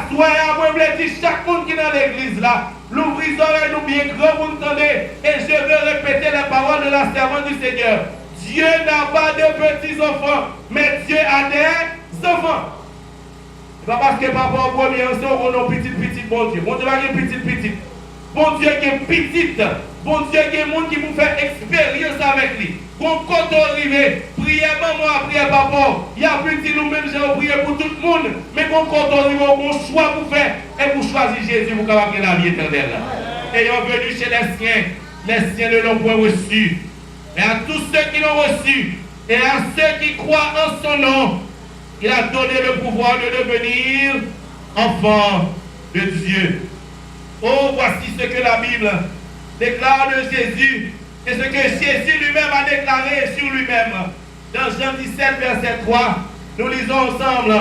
soir, moi, je dis chaque monde qui est dans l'église là, l'ouvrir les oreilles, nous bien grand, vous entendez, et je vais répéter les paroles de la servante du Seigneur. Dieu n'a pas de petits enfants, mais Dieu a des enfants. C'est pas parce que papa au premier instant, on a petit, bon Dieu. Bon Dieu, il y a petit. Bon Dieu, qui est petit. Bon Dieu, qui est monde qui vous fait expérience avec lui. Quand on arrive, priez maman, priez papa. Il y a petit nous-mêmes, j'ai prié pour tout le monde. Mais quand on arrive, on choix pour faire. Et vous choisissez Jésus pour avoir la vie éternelle. Ayant venu chez les siens ne l'ont point reçu. Et à tous ceux qui l'ont reçu, et à ceux qui croient en son nom, il a donné le pouvoir de devenir enfant de Dieu. Oh, voici ce que la Bible déclare de Jésus et ce que Jésus lui-même a déclaré sur lui-même. Dans Jean 17, verset 3, nous lisons ensemble.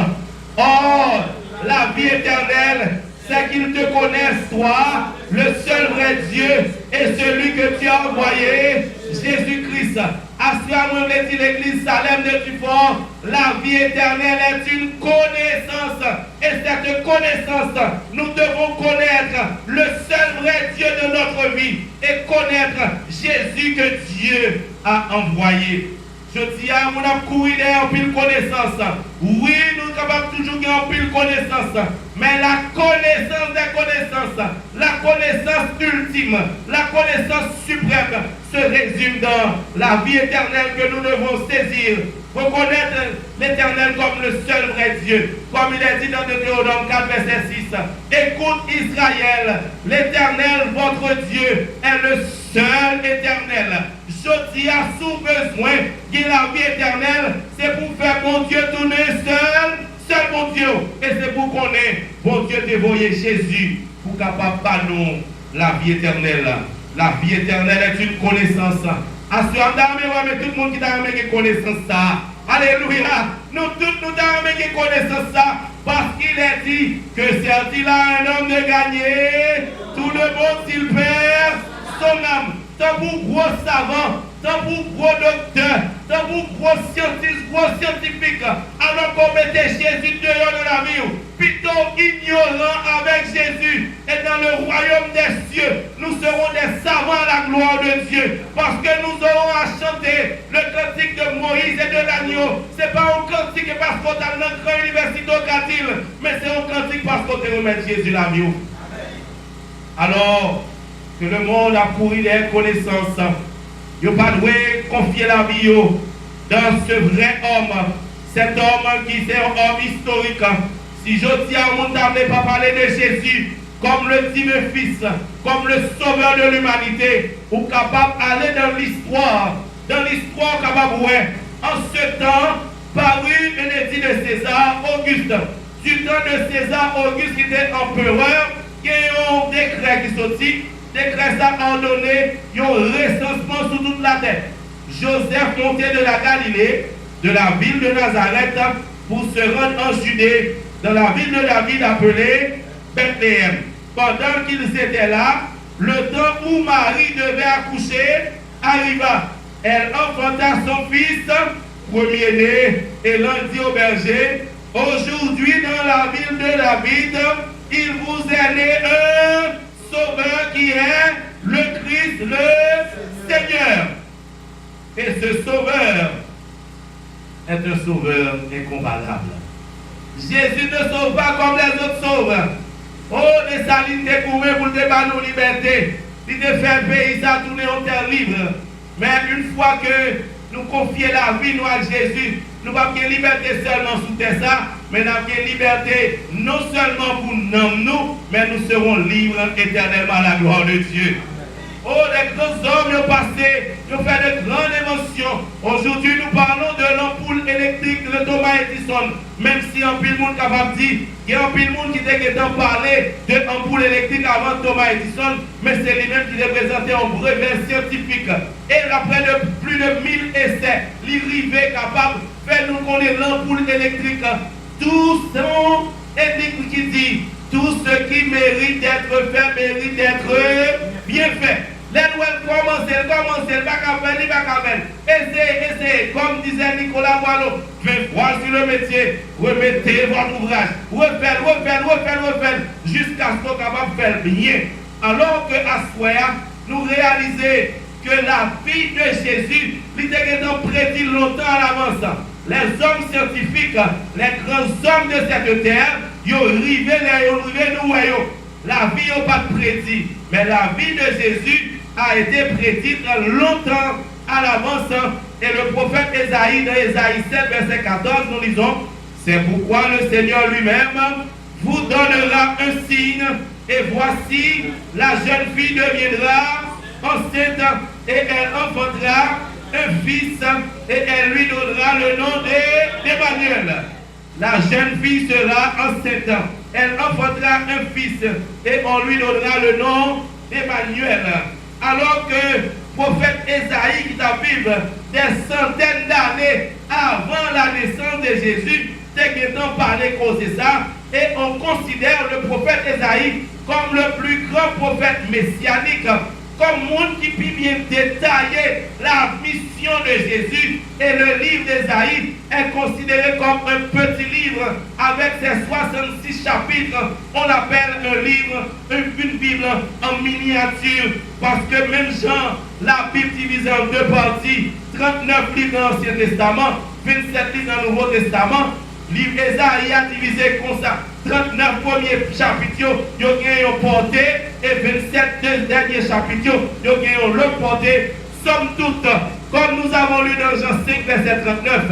Or, la vie éternelle, c'est qu'ils te connaissent, toi, le seul vrai Dieu, et celui que tu as envoyé, Jésus-Christ. À cela, nous dit l'église Salem de Tufort, la vie éternelle est une connaissance. Et cette connaissance, nous devons connaître le seul vrai Dieu de notre vie et connaître Jésus que Dieu a envoyé. Je dis à mon couru en pile connaissance. Oui, nous sommes capables toujours de pile connaissance. Mais la connaissance des connaissances, la connaissance ultime, la connaissance suprême se résume dans la vie éternelle que nous devons saisir. Reconnaître l'éternel comme le seul vrai Dieu. Comme il est dit dans Deutéronome 4, verset 6. Écoute Israël, l'éternel, votre Dieu, est le seul éternel. Je dis à sous besoin de la vie éternelle, c'est pour faire mon Dieu tourner seul mon Dieu. Et c'est pour qu'on ait bon Dieu dévoyé Jésus pour capable de nous la vie éternelle. La vie éternelle est une connaissance. Assurant mais tout le monde qui t'a amené connaissance ça. Alléluia. Nous tous nous t'a amené connaissance ça. Parce qu'il est dit que c'est-il a un homme de gagner tout le monde s'il perd son âme. Tant pour gros savant, tant pour gros docteur, tant pour gros scientifique, alors qu'on mettait Jésus dehors de la vie, plutôt ignorant avec Jésus. Et dans le royaume des cieux, nous serons des savants à la gloire de Dieu. Parce que nous aurons à chanter le cantique de Moïse et de l'agneau. Ce n'est pas un cantique parce qu'on a notre grande université au Catil, mais c'est un cantique parce qu'on te remet Jésus la vie. Alors, que le monde a couru des connaissances. Il n'a pas dû confier la vie dans ce vrai homme. Cet homme qui est un homme historique. Si je dis à mon table, pas parler de Jésus comme le dit mes fils, comme le sauveur de l'humanité, ou capable d'aller dans l'histoire. Dans l'histoire, capable, ouais. En ce temps, paru un édit de César Auguste. Du temps de César Auguste qui était empereur, il y a un décret qui sortit. Décret ça a donné un recensement sur toute la terre. Joseph montait de la Galilée, de la ville de Nazareth, pour se rendre en Judée, dans la ville de David appelée Bethléem. Pendant qu'ils étaient là, le temps où Marie devait accoucher arriva. Elle enfanta son fils, premier-né, et l'on dit au berger, aujourd'hui dans la ville de David, il vous est né un Sauveur qui est le Christ, le Seigneur. Et ce Sauveur est un Sauveur incomparable. Jésus ne sauve pas comme les autres sauveurs. Oh, des salines te courent pour te battre nos libertés. Il te fait pays à tourner en terre libre. Mais une fois que nous confions la vie nous à Jésus, nous n'avons pas de liberté seulement sous terre ça, mais nous avons de liberté non seulement pour nous, mais nous serons libres éternellement à la gloire de Dieu. Oh, les grands hommes ont passé, ont fait de grandes émotions. Aujourd'hui, nous parlons de l'ampoule électrique de Thomas Edison. Même si un pile monde capable de dire, il y a un pile monde qui était parlé de l'ampoule électrique avant Thomas Edison, mais c'est lui-même qui représentait un brevet scientifique. Et après de plus de 1000 essais, l'arrivée capable de faire nous connaître l'ampoule électrique. Tous sont électriques qui dit, tout ce qui mérite d'être fait mérite d'être bien fait. Les nouvelles commencent, pas qu'à faire. Essayez, comme disait Nicolas Boileau, faites voir sur le métier, remettez votre ouvrage, refaites. jusqu'à ce qu'on soit capable de faire bien. Alors que à soir, nous réalisons que la vie de Jésus, il était prédit longtemps à l'avance. Les hommes scientifiques, les grands hommes de cette terre, ils ont arrivé nous voyons. La vie n'a pas prédit, mais la vie de Jésus a été prédite longtemps à l'avance. Et le prophète Ésaïe, dans Ésaïe 7, verset 14, nous lisons, c'est pourquoi le Seigneur lui-même vous donnera un signe, et voici, la jeune fille deviendra enceinte, et elle enfantera un fils, et elle lui donnera le nom d'Emmanuel. La jeune fille sera enceinte, elle enfantera un fils, et on lui donnera le nom d'Emmanuel. Alors que le prophète Ésaïe qui a vécu des centaines d'années avant la naissance de Jésus, c'est qu'il a parlé cause de ça, et on considère le prophète Ésaïe comme le plus grand prophète messianique, comme monde qui peut bien détailler la mission de Jésus. Et le livre d'Ésaïe est considéré comme un petit livre avec ses 66 chapitres. On l'appelle un livre, une Bible en miniature, parce que même Jean, la Bible divisée en deux parties, 39 livres dans l'Ancien Testament, 27 livres dans le Nouveau Testament. Livre Ésaïe a divisé comme ça. 39 premiers chapitres, ils ont une portée, et 27 derniers chapitres, ils ont l'autre portée. Somme toute, comme nous avons lu dans Jean 5, verset 39,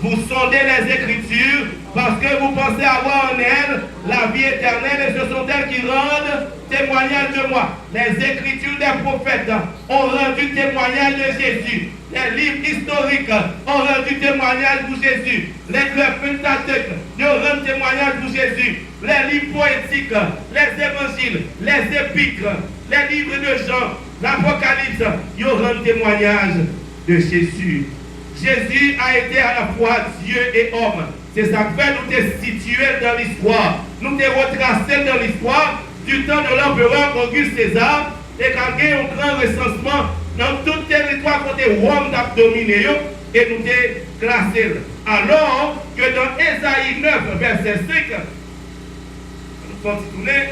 vous sondez les Écritures parce que vous pensez avoir en elles la vie éternelle, et ce sont elles qui rendent témoignage de moi. Les Écritures des prophètes ont rendu témoignage de Jésus. Les livres historiques ont rendu témoignage pour Jésus. Le Pentateuque ont rendu témoignage pour Jésus. Les livres poétiques, les évangiles, les épîtres, les livres de Jean, l'Apocalypse, ils ont rendu témoignage de Jésus. Jésus a été à la fois Dieu et homme. C'est ça que fait nous te situer dans l'histoire. Nous te retracer dans l'histoire du temps de l'empereur Auguste César, et quand il y a un grand recensement dans tout le territoire côté Rome n'a dominé, et nous te classé. Alors que dans Ésaïe 9, verset 5, nous continuons.